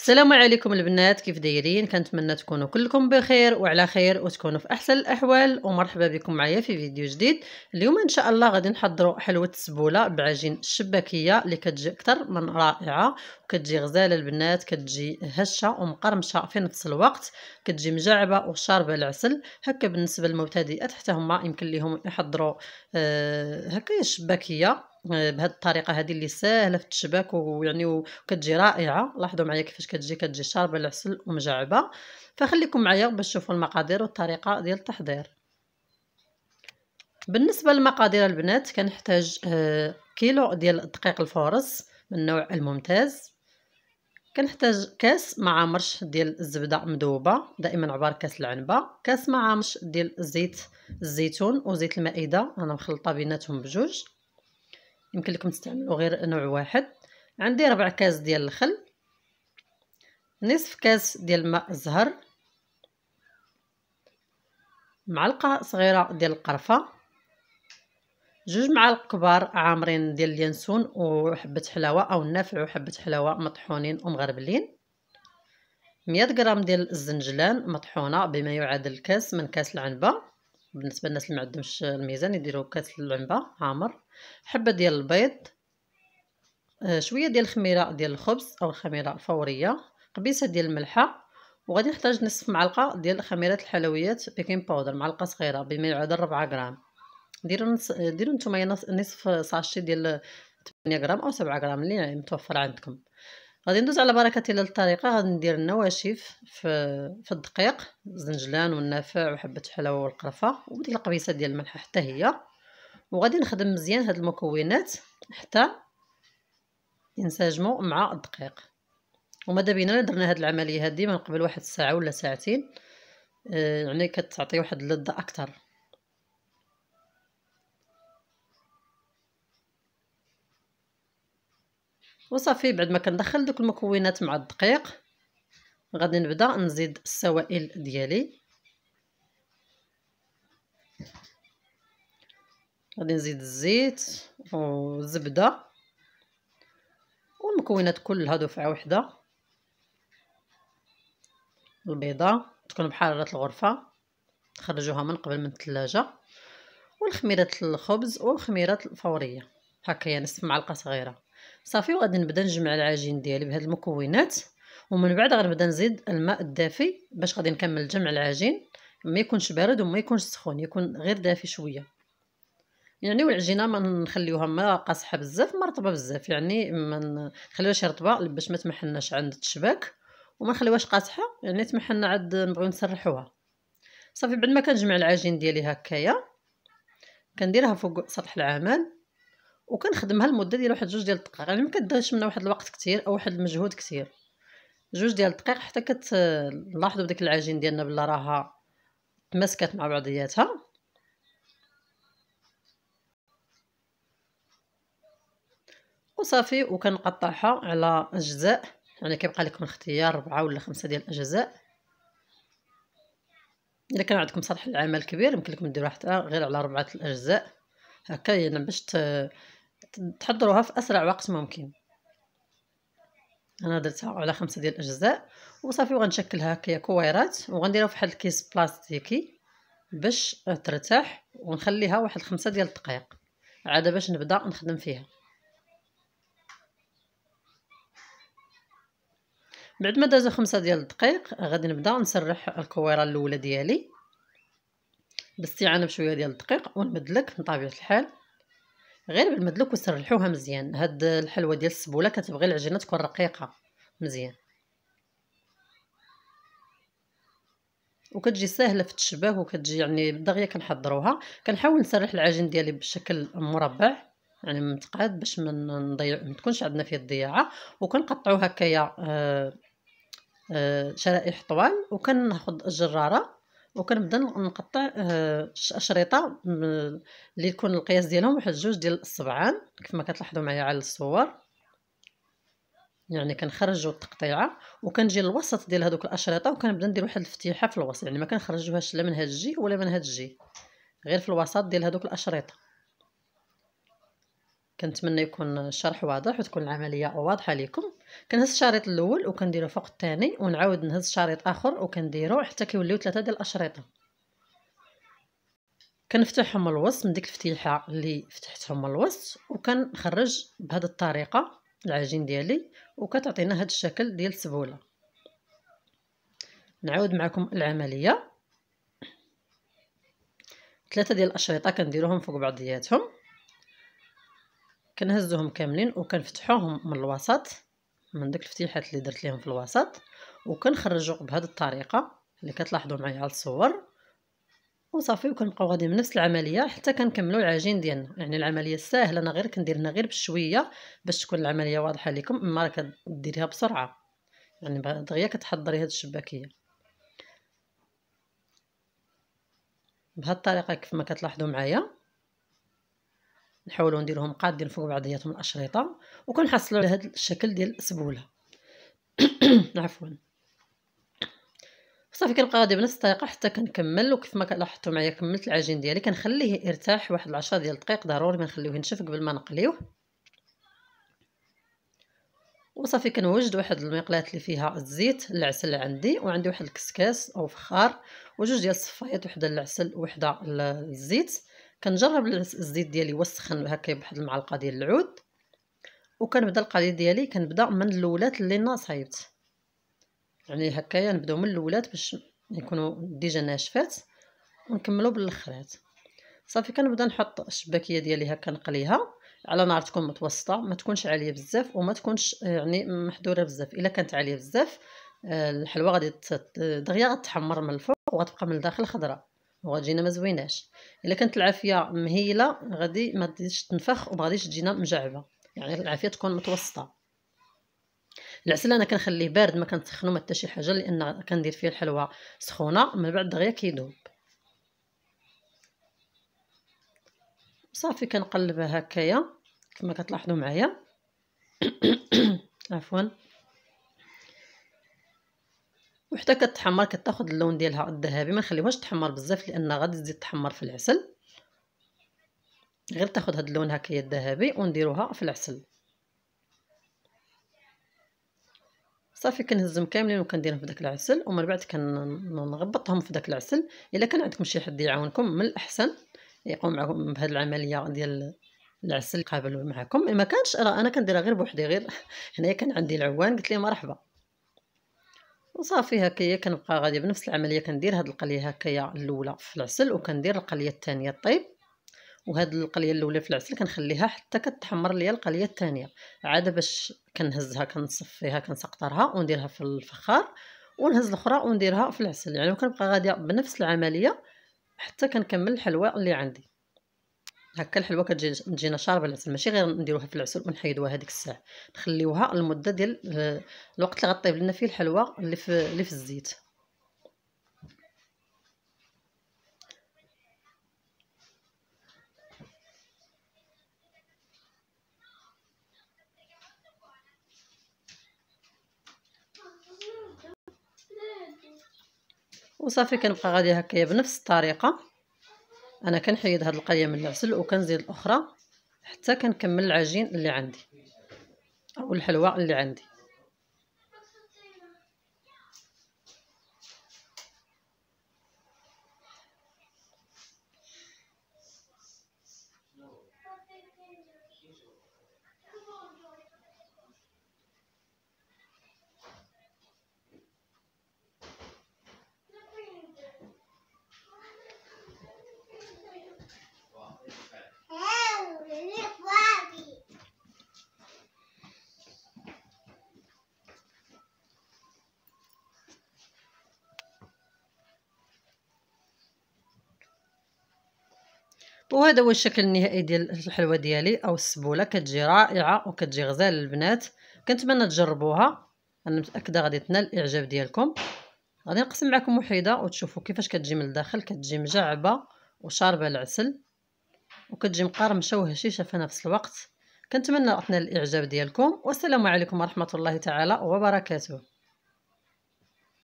السلام عليكم البنات، كيف دايرين؟ كنتمنى تكونوا كلكم بخير وعلى خير وتكونوا في احسن الاحوال. ومرحبا بكم معايا في فيديو جديد. اليوم ان شاء الله غادي نحضروا حلوه السبوله بعجين الشباكيه اللي كتجي اكثر من رائعه، وكتجي غزاله البنات، كتجي هشه ومقرمشه في نفس الوقت، كتجي مجعبه وشاربه العسل. هكا بالنسبه للمبتدئات حتى هما يمكن لهم يحضروا هكا الشباكيه بهذه الطريقه هذه اللي ساهله في التشباك ويعني وكتجي رائعه. لاحظوا معايا كيفاش كتجي شاربه العسل ومجعبه. فخليكم معايا باش تشوفوا المقادير والطريقه ديال التحضير. بالنسبه للمقادير البنات كنحتاج كيلو ديال الدقيق الفورص من النوع الممتاز، كنحتاج كاس معامرش ديال الزبده مذوبه، دائما عبار كاس العنبه، كاس معامرش ديال زيت الزيتون وزيت المائده، انا مخلطه بيناتهم بجوج، يمكن لكم تستعملوا غير نوع واحد. عندي 4 كاس ديال الخل، نصف كاس ديال الماء الزهر، معلقه صغيره ديال القرفه، 2 معالق كبار عامرين ديال اليانسون وحبه حلاوه او النافع وحبه حلاوه مطحونين ومغربلين، 100 غرام ديال الزنجلان مطحونه بما يعادل كاس من كاس العنبه. بالنسبه للناس اللي ما عندهمش الميزان يديروا كاس العنبه عامر، حبه ديال البيض، شويه ديال الخميره ديال الخبز او الخميره الفوريه، قبيصه ديال الملحه، وغادي نحتاج نصف معلقه ديال خميره الحلويات بيكين باودر، معلقه صغيره بما يعادل 4 غرام. ديروا نتوما نصف ساشي ديال 8 غرام او 7 غرام اللي يعني متوفر عندكم. غادي ندوز على بركه الله الطريقه. غادي ندير النواشف في الدقيق، الزنجلان والنافع وحبه الحلاوه والقرفه وديك القبيصه ديال الملح حتى هي، وغادي نخدم مزيان هاد المكونات حتى ينسجموا مع الدقيق. وماذا بينا درنا هاد العمليه هذه من قبل 1 ساعه ولا ساعتين، يعني كتعطي واحد اللذه اكثر. وصافي بعد ما كندخل دوك المكونات مع الدقيق غادي نبدا نزيد السوائل ديالي. غادي نزيد الزيت والزبده والمكونات كلها دفعه واحده، البيضه تكون بحراره الغرفه تخرجوها من قبل من الثلاجه، والخميره الخبز والخميره الفوريه هكايا نصف معلقه صغيره. صافي وغادي نبدا نجمع العجين ديالي بهاد المكونات، ومن بعد غنبدا نزيد الماء الدافي باش غادي نكمل جمع العجين. ما يكونش بارد وما يكونش سخون، يكون غير دافي شويه يعني. والعجينه ما نخليوها ما قاصحه بزاف ما رطبه بزاف، يعني ما نخليوهاش رطبه باش ما تمحناش عند التشباك، وما نخليوهاش قاصحه يعني تمحنا عاد نبغيو نسرحوها. صافي بعد ما كنجمع العجين ديالي هكايا كنديرها فوق سطح العمل وكنخدمها لمده ديال واحد 2 ديال الدقائق، يعني ما كديرش منها واحد الوقت كثير او واحد المجهود كثير، 2 ديال الدقائق حتى كتلاحظوا بديك العجين ديالنا بلا راها تماسكات مع بعضياتها. وصافي وكنقطعها على اجزاء، يعني كيبقى لكم الاختيار 4 ولا 5 ديال الاجزاء. الا كان عندكم سطح العمل كبير يمكن لكم ديروا حتى غير على 4 الاجزاء هكا، يعني باش تحضروها في اسرع وقت ممكن. انا درتها على 5 ديال الاجزاء وصافي، وغنشكلها هكايا كويرات وغنديرها في واحد الكيس بلاستيكي باش ترتاح، ونخليها واحد 5 ديال الدقائق عاد باش نبدا نخدم فيها. بعد ما دازو 5 ديال الدقائق غادي نبدا نسرح الكويره الاولى ديالي باستعانه بشويه ديال الدقيق والمدلك من طبيعه الحال، غير بالمدلك وسرحوها مزيان. هاد الحلوه ديال السبوله كتبغي العجينه تكون رقيقه مزيان وكتجي ساهله في التشباك وكتجي يعني دغيا كنحضروها. كنحاول نسرح العجين ديالي بشكل مربع يعني متقاد باش ما تكونش عندنا فيه الضياعه، وكنقطعو هكايا شرائح طوال، وكناخذ الجراره وكنبدا نقطع اشرطه اللي يكون القياس ديالهم واحد 2 ديال الصبعان كيف ما كتلاحظوا معايا على الصور. يعني كنخرجوا التقطيعه وكنجي للوسط ديال هذوك الاشرطه وكنبدا ندير واحد الفتيحه في الوسط، يعني ما كنخرجوهاش لا من هاد الجهه ولا من هاد الجهه، غير في الوسط ديال هذوك الاشرطه. كنتمنى يكون الشرح واضح وتكون العمليه واضحه لكم. كنهز الشريط الاول وكنديرو فوق الثاني ونعاود نهز شريط اخر وكنديرو حتى كيوليو 3 ديال الاشرطه. كنفتحهم من الوسط من ديك الفتيحه اللي فتحتهم من الوسط وكنخرج بهذه الطريقه العجين ديالي وكتعطينا هذا الشكل ديال السبوله. نعاود معكم العمليه. 3 ديال الاشرطه كنديروهم فوق بعضياتهم، كنهزوهم كاملين وكنفتحوهم من الوسط من ديك الفتيحات اللي درت لهم في الوسط وكنخرجوا بهذه الطريقه اللي كتلاحظوا معايا على الصور وصافي. وكنبقاو غادي من نفس العمليه حتى كنكملوا العجين ديالنا. يعني العمليه ساهله، انا غير كندير هنا غير بشويه باش تكون العمليه واضحه لكم، اما راه كديريها بسرعه يعني دغيا كتحضري هاد الشباكيه بهذه الطريقه كيف ما كتلاحظوا معايا. نحاولوا نديروهم قادين فوق بعضياتهم الاشرطه وكنحصلوا على هذا الشكل ديال السبوله. عفوا. صافي كنبقى غادي بنفس الطريقه حتى كنكمل. وكيف ما لاحظتوا معايا كملت العجين ديالي. كنخليه يرتاح واحد 10 ديال الدقائق، ضروري ما نخليوه ينشف قبل ما نقليوه. وصافي كنوجد واحد المقلاة اللي فيها الزيت العسل اللي عندي، وعندي واحد الكسكاس او فخار وجوج ديال الصفايات، وحده العسل وحده الزيت. كنجرب الزيت ديالي وسخن هكا بواحد المعلقه ديال العود، وكنبدا القلي ديالي كنبدا من الاولات اللي ناصايبت، يعني هكايا نبداو من الاولات باش يكونوا ديجا ناشفات ونكملوا بالاخرات. صافي كنبدا نحط الشباكيه ديالي هكا نقليها على نار تكون متوسطه، ما تكونش عاليه بزاف وما تكونش يعني محدوره بزاف. الا كانت عاليه بزاف الحلوه غادي دغيا غتحمر من الفوق وغتبقى من الداخل خضراء وغتجينا ما زويناش. الا كانت العافيه مهيله غادي ما تزيدش تنفخ وما غاديش تجينا مجعبه، يعني العافيه تكون متوسطه. العسل انا كنخليه بارد، ما كنسخنو ما حتى شي حاجه، لان كندير فيه الحلوه سخونه من بعد دغيا كيذوب. صافي كنقلبها هكايا كما كتلاحظوا معايا. عفوا. وحتى كتحمر كتاخذ اللون ديالها الذهبي، ما نخليوهاش تحمر بزاف لان غادي تزيد تحمر في العسل، غير تاخذ هذا اللون هكايا الذهبي ونديروها في العسل. صافي كنهزهم كاملين وكنديرهم في داك العسل، ومن بعد كنغبطهم في داك العسل. الا كان عندكم شي حد يعاونكم من الاحسن يقوم معكم بهذه العمليه ديال العسل قابل معكم. ما كانش راه انا كنديرها غير بوحدي، غير هنايا كان عندي العوان قلت ليه مرحبا. وصافي هكايا كنبقى غادي بنفس العمليه كندير هاد القليه هكايا الاولى في العسل وكندير القليه الثانيه طيب، وهاد القليه الاولى في العسل كنخليها حتى كتحمر ليا القليه الثانيه عاد باش كنهزها كنصفيها كنسقطرها ونديرها في الفخار ونهز الاخرى ونديرها في العسل. يعني كنبقى غاديه بنفس العمليه حتى كنكمل الحلوى اللي عندي. هكا الحلوى كتجينا شاربه العسل، ماشي غير نديروها في العسل ونحيدوها هذيك الساعه، نخليوها المده ديال الوقت اللي غطيب لنا فيه الحلوى اللي في الزيت. وصافي كنبقى غاديه هكايا بنفس الطريقه. انا كنحيد هاد القليه من العسل وكنزيد الاخرى حتى كنكمل العجين اللي عندي او الحلوى اللي عندي. وهذا هو الشكل النهائي ديال الحلوى ديالي او السبوله. كتجي رائعه وكتجي غزال للبنات. كنتمنى تجربوها، انا متاكده غادي تنال الاعجاب ديالكم. غادي نقسم معكم وحيده وتشوفوا كيفاش كتجي من الداخل. كتجي مجعبه وشاربه العسل وكتجي مقرمشه وهشيشه في نفس الوقت. كنتمنى تنال الاعجاب ديالكم، والسلام عليكم ورحمه الله تعالى وبركاته.